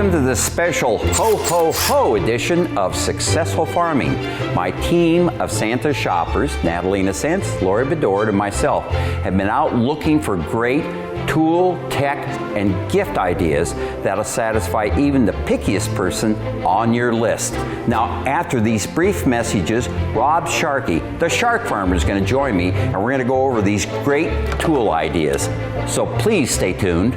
Welcome to this special Ho Ho Ho edition of Successful Farming. My team of Santa shoppers, Natalina Sents, Laurie Bedord, and myself have been out looking for great tool, tech, and gift ideas that'll satisfy even the pickiest person on your list. Now, after these brief messages, Rob Sharkey, the Shark Farmer, is going to join me, and we're going to go over these great tool ideas. So please stay tuned.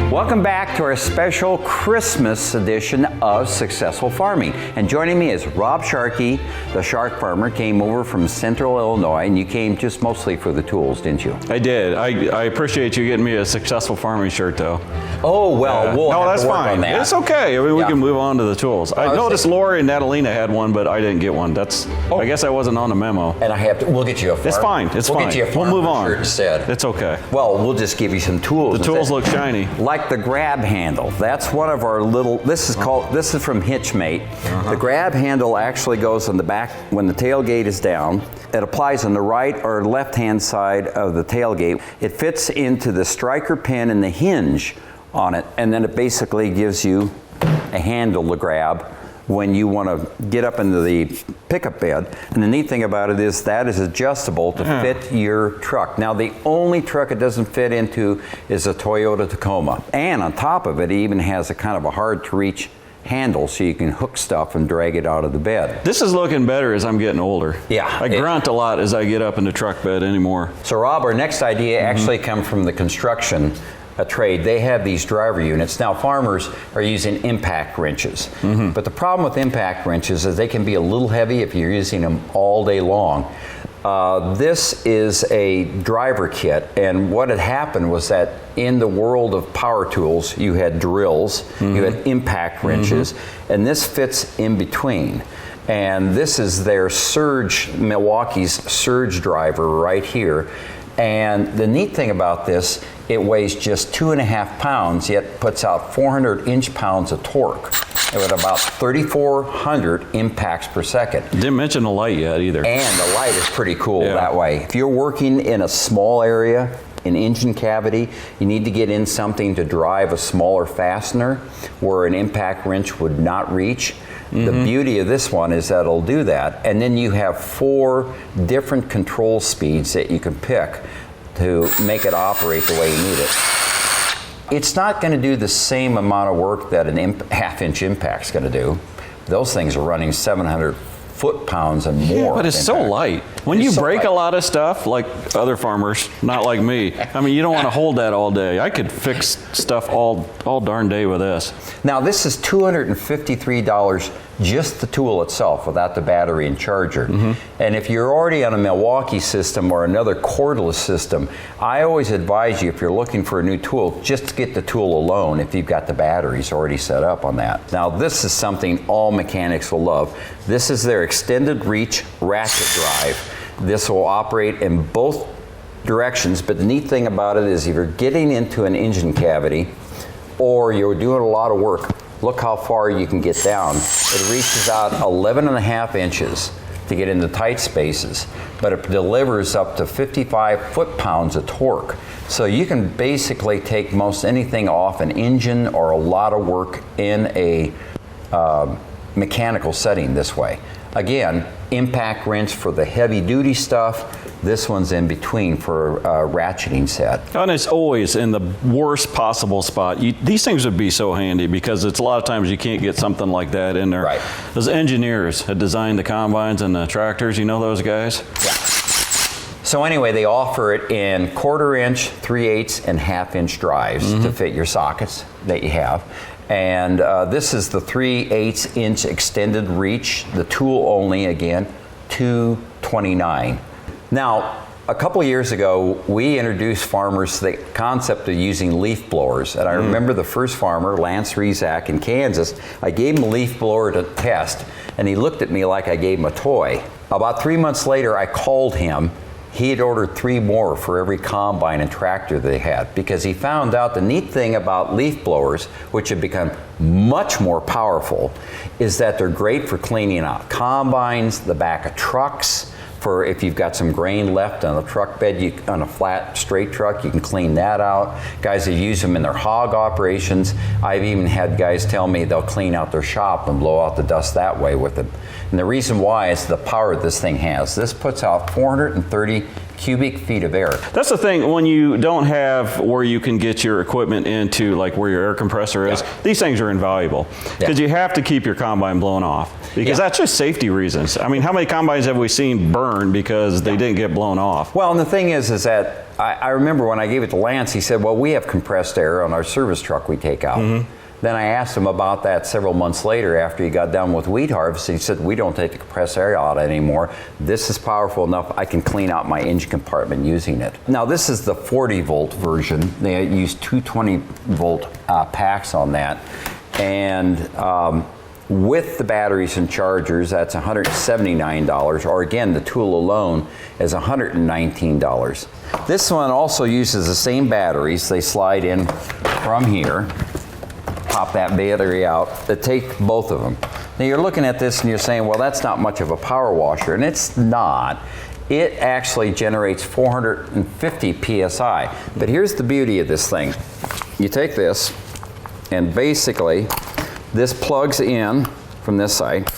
Welcome back to our special Christmas edition of Successful Farming. And joining me is Rob Sharkey, the Shark Farmer, came over from Central Illinois, and you came just mostly for the tools, didn't you? I did. I appreciate you getting me a Successful Farming shirt, though. Oh, well, we'll no, have that's to work fine. on that. It's okay. I mean, we can move on to the tools. I noticed Laurie and Natalina had one, but I didn't get one. I guess I wasn't on the memo. And we'll get you a farm. It's fine. It's fine. We'll get you a farm move on. shirt instead. It's okay. Well, we'll just give you some tools. The tools look shiny. Like the grab handle. That's one of our little, this is from Hitchmate. The grab handle actually goes on the back when the tailgate is down. It applies on the right or left-hand side of the tailgate. It fits into the striker pin and the hinge on it, and then it basically gives you a handle to grab when you want to get up into the pickup bed. And the neat thing about it is that is adjustable to fit your truck. Now, the only truck it doesn't fit into is a Toyota Tacoma. And on top of it, it even has a kind of a hard to reach handle so you can hook stuff and drag it out of the bed. This is looking better as I'm getting older. Yeah. I grunt a lot as I get up in the truck bed anymore. So Rob, our next idea actually comes from the construction trade. They have these driver units. Now, farmers are using impact wrenches. But the problem with impact wrenches is they can be a little heavy if you're using them all day long. This is a driver kit, and what had happened was that in the world of power tools, you had drills, you had impact wrenches, and this fits in between. And this is their Milwaukee's surge driver right here. And the neat thing about this, it weighs just 2.5 pounds, yet puts out 400 inch-pounds of torque with about 3,400 impacts per second. Didn't mention the light yet either. And the light is pretty cool that way. If you're working in a small area, an engine cavity, you need to get in something to drive a smaller fastener where an impact wrench would not reach. The beauty of this one is that it'll do that, and then you have 4 different control speeds that you can pick to make it operate the way you need it. It's not going to do the same amount of work that an half-inch impact's going to do. Those things are running 700 foot-pounds and more. Yeah, but it's so light. When you break a lot of stuff, like other farmers, not like me, I mean, you don't want to hold that all day. I could fix stuff all darn day with this. Now, this is $253 just the tool itself without the battery and charger. And if you're already on a Milwaukee system or another cordless system, I always advise you, if you're looking for a new tool, just get the tool alone if you've got the batteries already set up on that. Now, this is something all mechanics will love. This is their extended reach ratchet drive. This will operate in both directions, but the neat thing about it is if you're getting into an engine cavity or you're doing a lot of work, look how far you can get down. It reaches out 11.5 inches to get into tight spaces, but it delivers up to 55 foot-pounds of torque. So you can basically take most anything off an engine or a lot of work in a mechanical setting this way. Again, impact wrench for the heavy-duty stuff. This one's in between for a ratcheting set. And it's always in the worst possible spot. These things would be so handy because it's a lot of times you can't get something like that in there. Right. Those engineers that designed the combines and the tractors, you know those guys? Yeah. So anyway, they offer it in 1/4 inch, 3/8, and 1/2 inch drives to fit your sockets that you have. And this is the 3/8 inch extended reach, the tool only, again, $229. Now, a couple of years ago, we introduced farmers to the concept of using leaf blowers. And I remember the first farmer, Lance Rezac in Kansas, I gave him a leaf blower to test, and he looked at me like I gave him a toy. About 3 months later, I called him. He had ordered 3 more for every combine and tractor they had because he found out the neat thing about leaf blowers, which have become much more powerful, is that they're great for cleaning out combines, the back of trucks, for if you've got some grain left on the truck bed, on a flat, straight truck, you can clean that out. Guys that use them in their hog operations. I've even had guys tell me they'll clean out their shop and blow out the dust that way with them. And the reason why is the power this thing has. This puts out 430 cubic feet of air. That's the thing, when you don't have where you can get your equipment into, like where your air compressor is, these things are invaluable. Because you have to keep your combine blown off. Because that's just safety reasons. I mean, how many combines have we seen burn because they didn't get blown off? Well, and the thing is that I remember when I gave it to Lance, he said, well, we have compressed air on our service truck we take out. Then I asked him about that several months later after he got done with wheat harvest. He said, we don't take the compressed air out anymore. This is powerful enough I can clean out my engine compartment using it. Now this is the 40 volt version. They use 220 volt packs on that. And with the batteries and chargers, that's $179, or again, the tool alone is $119. This one also uses the same batteries. They slide in from here. Pop that battery out, that take both of them. Now you're looking at this and you're saying, well, that's not much of a power washer, and it's not. It actually generates 450 PSI. But here's the beauty of this thing. You take this, and basically, this plugs in from this side.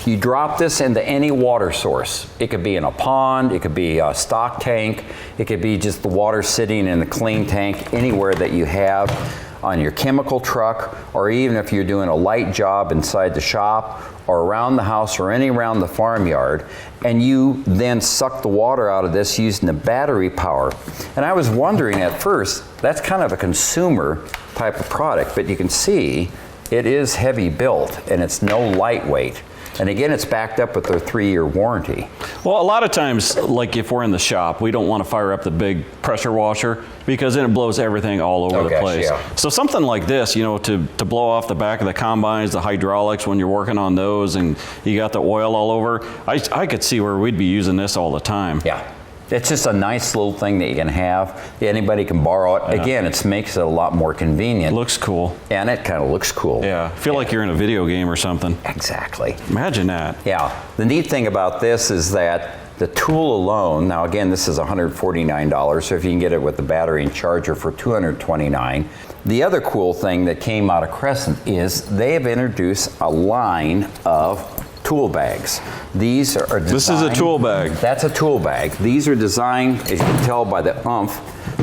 You drop this into any water source. It could be in a pond, it could be a stock tank, it could be just the water sitting in a clean tank, anywhere that you have on your chemical truck, or even if you're doing a light job inside the shop or around the house or any around the farmyard, and you then suck the water out of this using the battery power. And I was wondering at first, that's kind of a consumer type of product, but you can see it is heavy built and it's no lightweight. And again, it's backed up with their 3-year warranty. Well, a lot of times, like if we're in the shop, we don't want to fire up the big pressure washer because then it blows everything all over the place. Yeah. So something like this, you know, to blow off the back of the combines, the hydraulics when you're working on those and you got the oil all over, I could see where we'd be using this all the time. Yeah. It's just a nice little thing that you can have. Anybody can borrow it. Yeah. Again, it makes it a lot more convenient. Looks cool. And it kind of looks cool. Yeah. I feel like you're in a video game or something. Exactly. Imagine that. Yeah. The neat thing about this is that the tool alone, now again, this is $149, so if you can get it with the battery and charger for $229. The other cool thing that came out of Crescent is they have introduced a line of tool bags. These are designed, this is a tool bag. That's a tool bag. These are designed, as you can tell by the umph,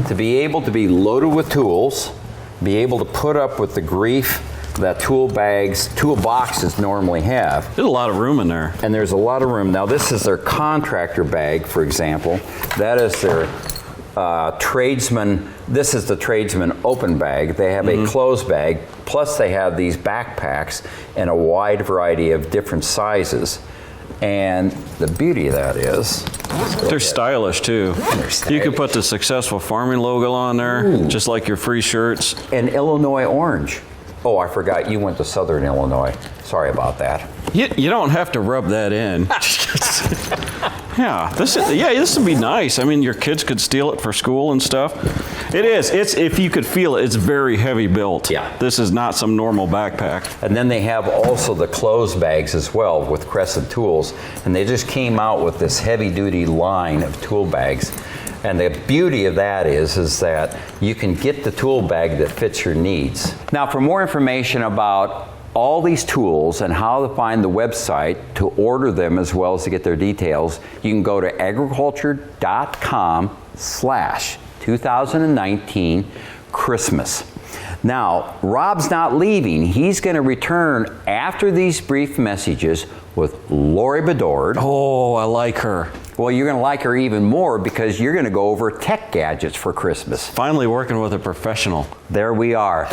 to be able to be loaded with tools, be able to put up with the grief that tool boxes normally have. There's a lot of room in there. And there's a lot of room. Now this is their contractor bag, for example. That is their tradesman. This is the tradesman open bag. They have a closed bag, plus they have these backpacks in a wide variety of different sizes. And the beauty of that is they're stylish too. You could put the Successful Farming logo on there, just like your free shirts. And Illinois orange. Oh, I forgot you went to Southern Illinois. Sorry about that. You don't have to rub that in. Yeah, this would be nice. I mean, your kids could steal it for school and stuff. It is. It's, if you could feel it, it's very heavy built. Yeah. This is not some normal backpack. And then they have also the closed bags as well with Crescent Tools. And they just came out with this heavy-duty line of tool bags. And the beauty of that is that you can get the tool bag that fits your needs. Now, for more information about all these tools and how to find the website to order them as well as to get their details, you can go to agriculture.com/2019 Christmas. Now, Rob's not leaving. He's going to return after these brief messages with Laurie Bedord. Oh, I like her. Well, you're going to like her even more because you're going to go over tech gadgets for Christmas. Finally working with a professional. There we are.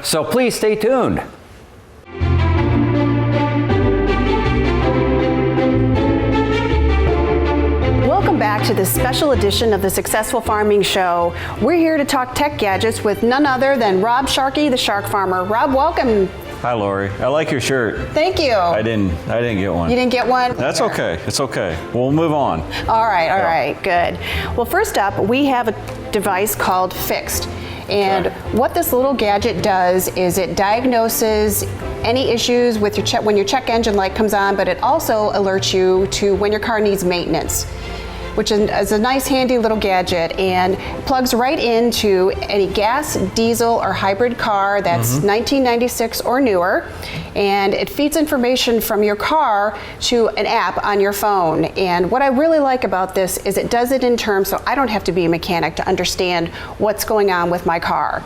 So please stay tuned. Welcome back to this special edition of the Successful Farming Show. We're here to talk tech gadgets with none other than Rob Sharkey, the Shark Farmer. Rob, welcome. Hi, Laurie. I like your shirt. Thank you. I didn't get one. You didn't get one? That's okay. It's okay. We'll move on. All right, good. Well, first up, we have a device called Fixed. And what this little gadget does is it diagnoses any issues with your when your check engine light comes on, but it also alerts you to when your car needs maintenance, which is a nice handy little gadget, and plugs right into any gas, diesel, or hybrid car that's 1996 or newer, and it feeds information from your car to an app on your phone. And what I really like about this is it does it in terms so I don't have to be a mechanic to understand what's going on with my car.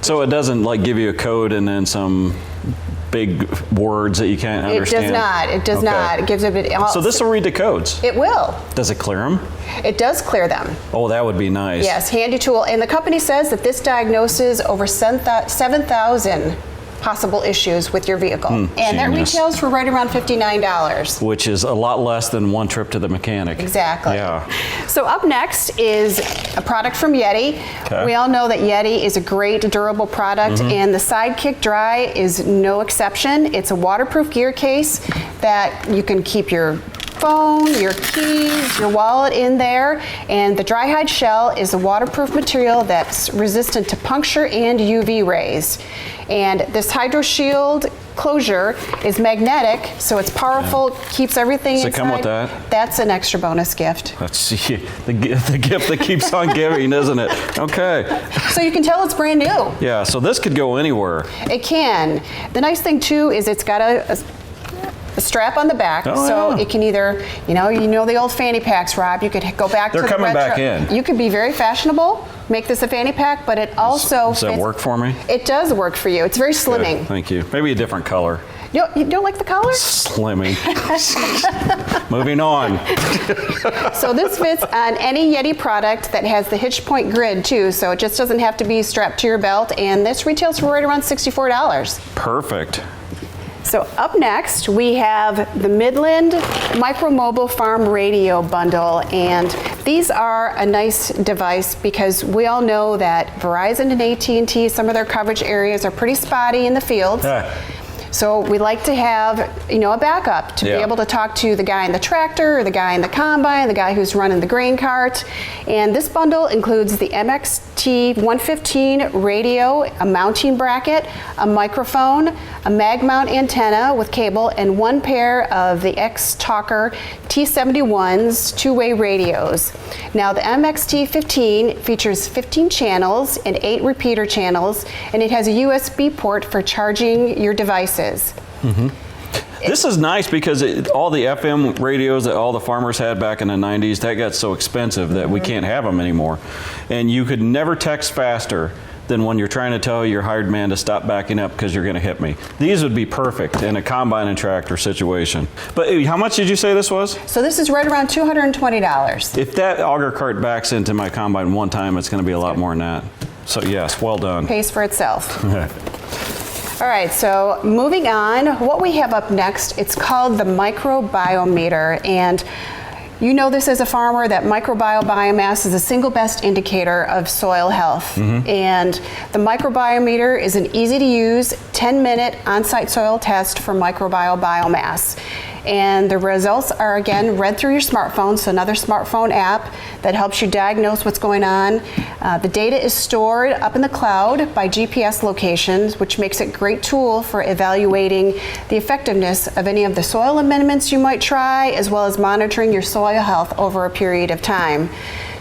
So it doesn't like give you a code and then some big words that you can't understand? It does not. It does not. It gives it all. So this will read the codes? It will. Does it clear them? It does clear them. Oh, that would be nice. Yes, handy tool. And the company says that this diagnoses over 7,000 possible issues with your vehicle. And that retails for right around $59. Which is a lot less than one trip to the mechanic. Exactly. Yeah. So up next is a product from Yeti. Okay. We all know that Yeti is a great durable product, and the Sidekick Dry is no exception. It's a waterproof gear case that you can keep your phone, your keys, your wallet in there, and the dry hide shell is a waterproof material that's resistant to puncture and UV rays. And this Hydro Shield closure is magnetic, so it's powerful, keeps everything inside. Does it come with that? That's an extra bonus gift. Let's see, the gift that keeps on giving, isn't it? Okay. So you can tell it's brand new. Yeah, so this could go anywhere. It can. The nice thing too is it's got a strap on the back, so it can either, you know the old fanny packs, Rob. You could go back to the retro. They're coming back in. You could be very fashionable, make this a fanny pack, but it also does that work for me? It does work for you. It's very slimming. Good, thank you. Maybe a different color. You don't like the color? Slimming. Moving on. So this fits on any Yeti product that has the hitch point grid too, so it just doesn't have to be strapped to your belt, and this retails for right around $64. Perfect. So up next, we have the Midland Micro Mobile Farm Radio Bundle, and these are a nice device because we all know that Verizon and AT&T, some of their coverage areas are pretty spotty in the fields. So we like to have, a backup to be able to talk to the guy in the tractor, or the guy in the combine, the guy who's running the grain cart. And this bundle includes the MXT 115 radio, a mounting bracket, a microphone, a mag mount antenna with cable, and one pair of the X-Talker T71's two-way radios. Now the MXT 15 features 15 channels and 8 repeater channels, and it has a USB port for charging your devices. This is nice because all the FM radios that all the farmers had back in the 90s, that got so expensive that we can't have them anymore. And you could never text faster than when you're trying to tell your hired man to stop backing up because you're going to hit me. These would be perfect in a combine and tractor situation. But how much did you say this was? So this is right around $220. If that auger cart backs into my combine one time, it's going to be a lot more than that. So yes, well done. Pays for itself. All right, so moving on, what we have up next, it's called the microbiometer, and you know this as a farmer that microbiomass is the single best indicator of soil health. And the microbiometer is an easy to use 10-minute on-site soil test for microbiomass. And the results are again read through your smartphone, so another smartphone app that helps you diagnose what's going on. The data is stored up in the cloud by GPS locations, which makes it a great tool for evaluating the effectiveness of any of the soil amendments you might try, as well as monitoring your soil health over a period of time.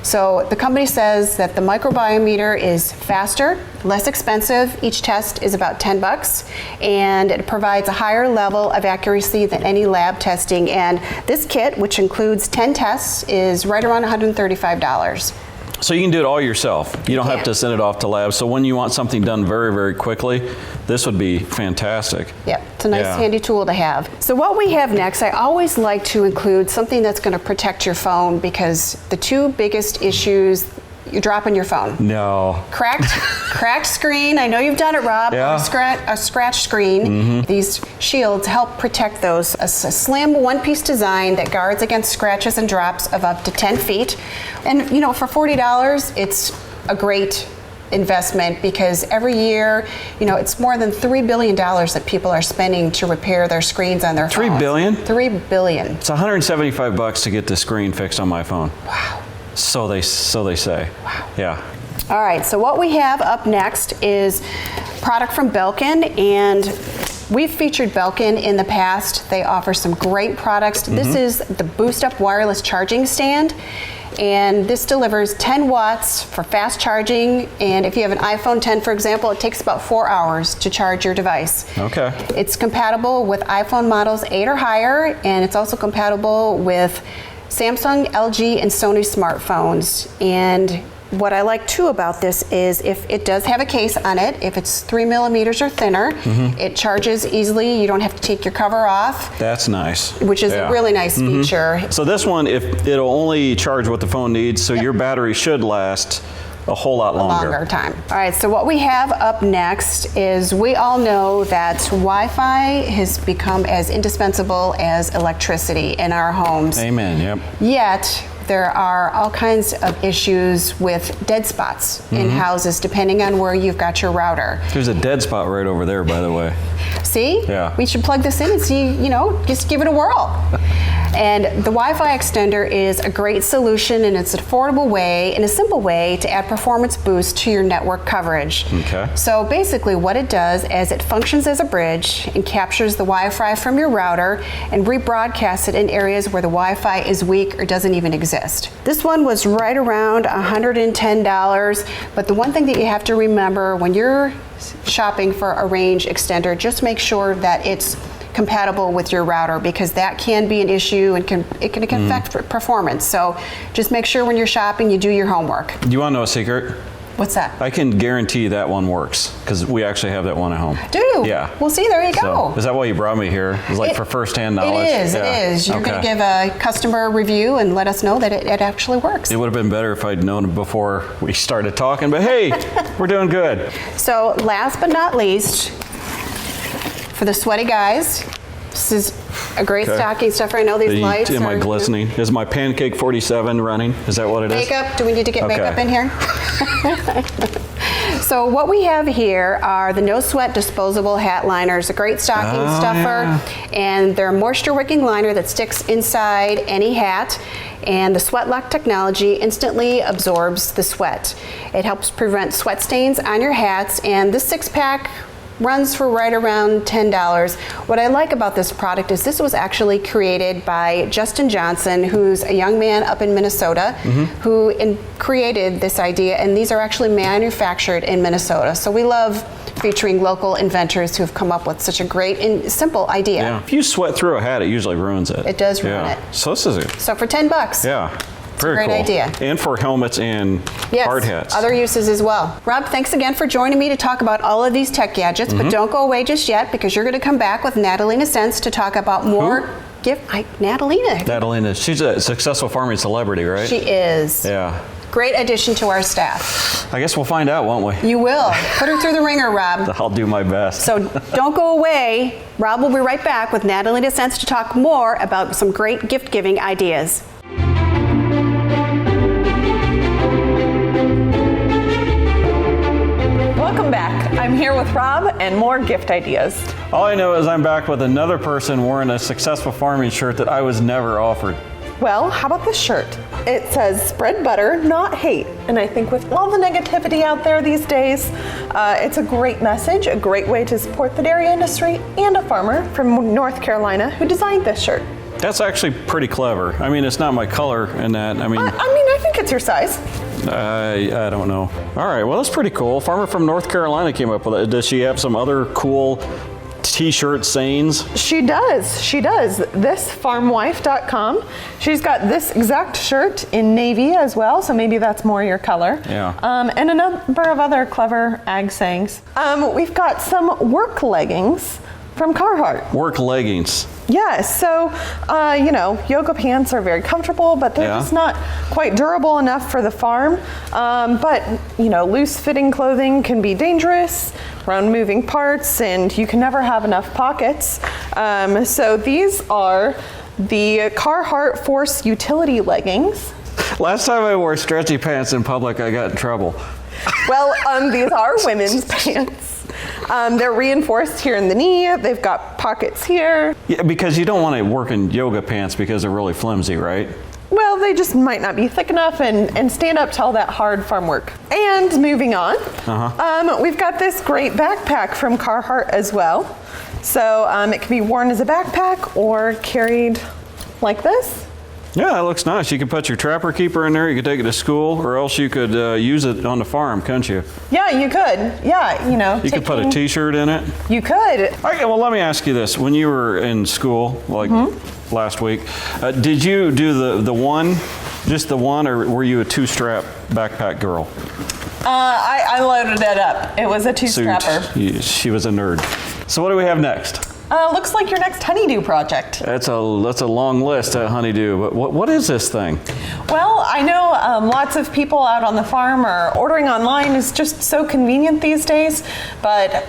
So the company says that the microbiometer is faster, less expensive. Each test is about $10, and it provides a higher level of accuracy than any lab testing. And this kit, which includes 10 tests, is right around $135. So you can do it all yourself. You don't have to send it off to labs. So when you want something done very, very quickly, this would be fantastic. Yep, it's a nice handy tool to have. So what we have next, I always like to include something that's going to protect your phone, because the two biggest issues, you're dropping your phone. No. Cracked screen. I know you've done it, Rob. Yeah. A scratch screen. These shields help protect those. A slim one-piece design that guards against scratches and drops of up to 10 feet. And for $40, it's a great investment, because every year, it's more than $3 billion that people are spending to repair their screens on their phones. $3 billion? $3 billion. It's $175 to get the screen fixed on my phone. Wow. So they say. Wow. Yeah. All right, so what we have up next is product from Belkin, and we've featured Belkin in the past. They offer some great products. This is the Boost Up wireless charging stand, and this delivers 10 watts for fast charging, and if you have an iPhone 10, for example, it takes about 4 hours to charge your device. Okay. It's compatible with iPhone models 8 or higher, and it's also compatible with Samsung, LG, and Sony smartphones. And what I like too about this is if it does have a case on it, if it's 3 millimeters or thinner, it charges easily. You don't have to take your cover off. That's nice. Which is a really nice feature. So this one, if it'll only charge what the phone needs, so your battery should last a whole lot longer. Time. All right, so what we have up next is we all know that Wi-Fi has become as indispensable as electricity in our homes. Amen, yep. Yet, there are all kinds of issues with dead spots in houses depending on where you've got your router. There's a dead spot right over there, by the way. See? Yeah. We should plug this in and see, just give it a whirl. And the Wi-Fi extender is a great solution, and it's an affordable way and a simple way to add performance boost to your network coverage. Okay. So basically what it does is it functions as a bridge and captures the Wi-Fi from your router and rebroadcasts it in areas where the Wi-Fi is weak or doesn't even exist. This one was right around $110, but the one thing that you have to remember when you're shopping for a range extender, just make sure that it's compatible with your router, because that can be an issue and it can affect performance. So just make sure when you're shopping you do your homework. Do you want to know a secret? What's that? I can guarantee that one works, because we actually have that one at home. Do you? Yeah. Well, see, there you go. So, is that why you brought me here? It's like for first-hand knowledge? It is. You're going to give a customer review and let us know that it actually works. It would have been better if I'd known before we started talking, but hey, we're doing good. So last but not least, for the sweaty guys, this is a great stocking stuffer. I know these lights Am I are glistening? Is my Pancake 47 running? Is that what it is? Makeup? Do we need to get makeup in here? So what we have here are the No Sweat disposable hat liners, a great stocking stuffer, and they're a moisture wicking liner that sticks inside any hat, and the Sweat Lock technology instantly absorbs the sweat. It helps prevent sweat stains on your hats, and this 6-pack runs for right around $10. What I like about this product is this was actually created by Justin Johnson, who's a young man up in Minnesota, who created this idea, and these are actually manufactured in Minnesota. So we love featuring local inventors who have come up with such a great and simple idea. Yeah. If you sweat through a hat, it usually ruins it. It does ruin it. So this is it. So for $10. Yeah. Very Very cool. cool. idea. And for helmets and hard hats. Other uses as well. Rob, thanks again for joining me to talk about all of these tech gadgets, but don't go away just yet, because you're going to come back with Natalina Sents to talk about more Natalina. Natalina, she's a successful farming celebrity, right? She is. Yeah. Great addition to our staff. I guess we'll find out, won't we? You will. Put her through the ringer, Rob. I'll do my best. So don't go away. Rob will be right back with Natalina Sents to talk more about some great gift-giving ideas. Welcome back. I'm here with Rob and more gift ideas. All I know is I'm back with another person wearing a successful farming shirt that I was never offered. Well, how about this shirt? It says spread butter, not hate. And I think with all the negativity out there these days, it's a great message, a great way to support the dairy industry, and a farmer from North Carolina who designed this shirt. That's actually pretty clever. I mean, it's not my color and that. I think it's your size. I don't know. All right, well, that's pretty cool. Farmer from North Carolina came up with it. Does she have some other cool t-shirt sayings? She does. This farmwife.com. She's got this exact shirt in navy as well, so maybe that's more your color. Yeah. And a number of other clever ag sayings. We've got some work leggings from Carhartt. Work leggings. Yes, so, yoga pants are very comfortable, but they're just not quite durable enough for the farm. But loose-fitting clothing can be dangerous around moving parts, and you can never have enough pockets. So these are the Carhartt Force Utility Leggings. Last time I wore stretchy pants in public, I got in trouble. Well, these are women's pants. They're reinforced here in the knee. They've got pockets here. Yeah, because you don't want to work in yoga pants because they're really flimsy, right? well, they just might not be thick enough and stand up to all that hard farm work. And moving on, we've got this great backpack from Carhartt as well. So it can be worn as a backpack or carried like this. Yeah, it looks nice. You could put your Trapper Keeper in there. You could take it to school, or else you could use it on the farm, couldn't you? Yeah, you could. Yeah, you know. You could put a T-shirt in it. You could. Okay, well, let me ask you this. When you were in school, like last week, did you do the one, just the one, or were you a two-strap backpack girl? I loaded it up. It was a two-strapper. She was a nerd. So what do we have next? Looks like your next honeydew project. That's a long list at honeydew. But what is this thing? Well, I know lots of people out on the farm are ordering online is just so convenient these days, but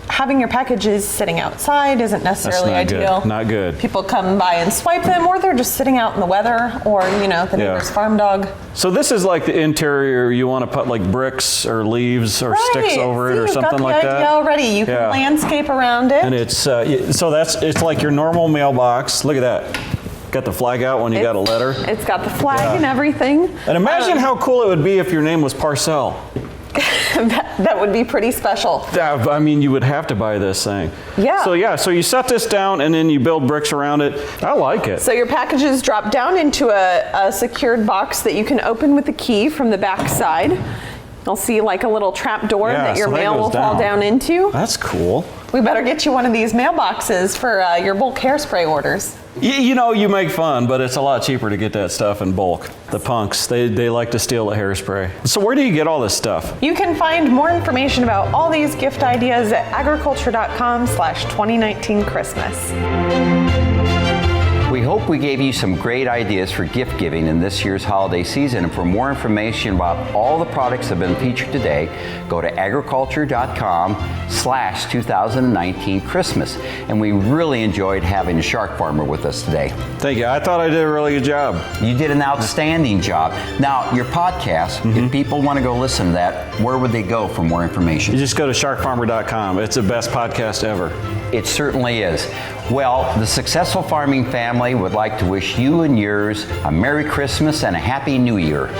having your packages sitting outside isn't necessarily ideal. Good. Not good. People come by and swipe them, or they're just sitting out in the weather, or the neighbor's farm dog. So this is like the interior. You want to put like bricks or leaves or sticks over it or something like that. You've got the idea already. You can landscape around it. And it's it's like your normal mailbox. Look at that. Got the flag out when you got a letter. It's got the flag and everything. And imagine how cool it would be if your name was Parcell. That would be pretty special. I mean, you would have to buy this thing. Yeah. So you set this down and then you build bricks around it. I like it. So your packages drop down into a secured box that you can open with the key from the back side. You'll see like a little trap door that your mail will fall down into. That's cool. We better get you one of these mailboxes for your bulk hairspray orders. You make fun, but it's a lot cheaper to get that stuff in bulk. The punks, they like to steal the hairspray. So where do you get all this stuff? You can find more information about all these gift ideas at agriculture.com/2019Christmas. We hope we gave you some great ideas for gift giving in this year's holiday season. And for more information about all the products that have been featured today, go to agriculture.com/2019Christmas. And we really enjoyed having a shark farmer with us today. Thank you. I thought I did a really good job. You did an outstanding job. Now, your podcast, if people want to go listen to that, where would they go for more information? You just go to sharkfarmer.com. It's the best podcast ever. It certainly is. Well, the Successful Farming family would like to wish you and yours a Merry Christmas and a Happy New Year.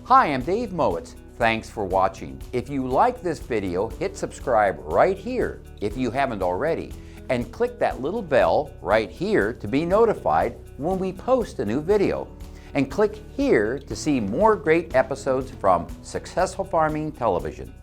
Hi, I'm Dave Mowitz. Thanks for watching. If you like this video, hit subscribe right here if you haven't already, and click that little bell right here to be notified when we post a new video. And click here to see more great episodes from Successful Farming Television.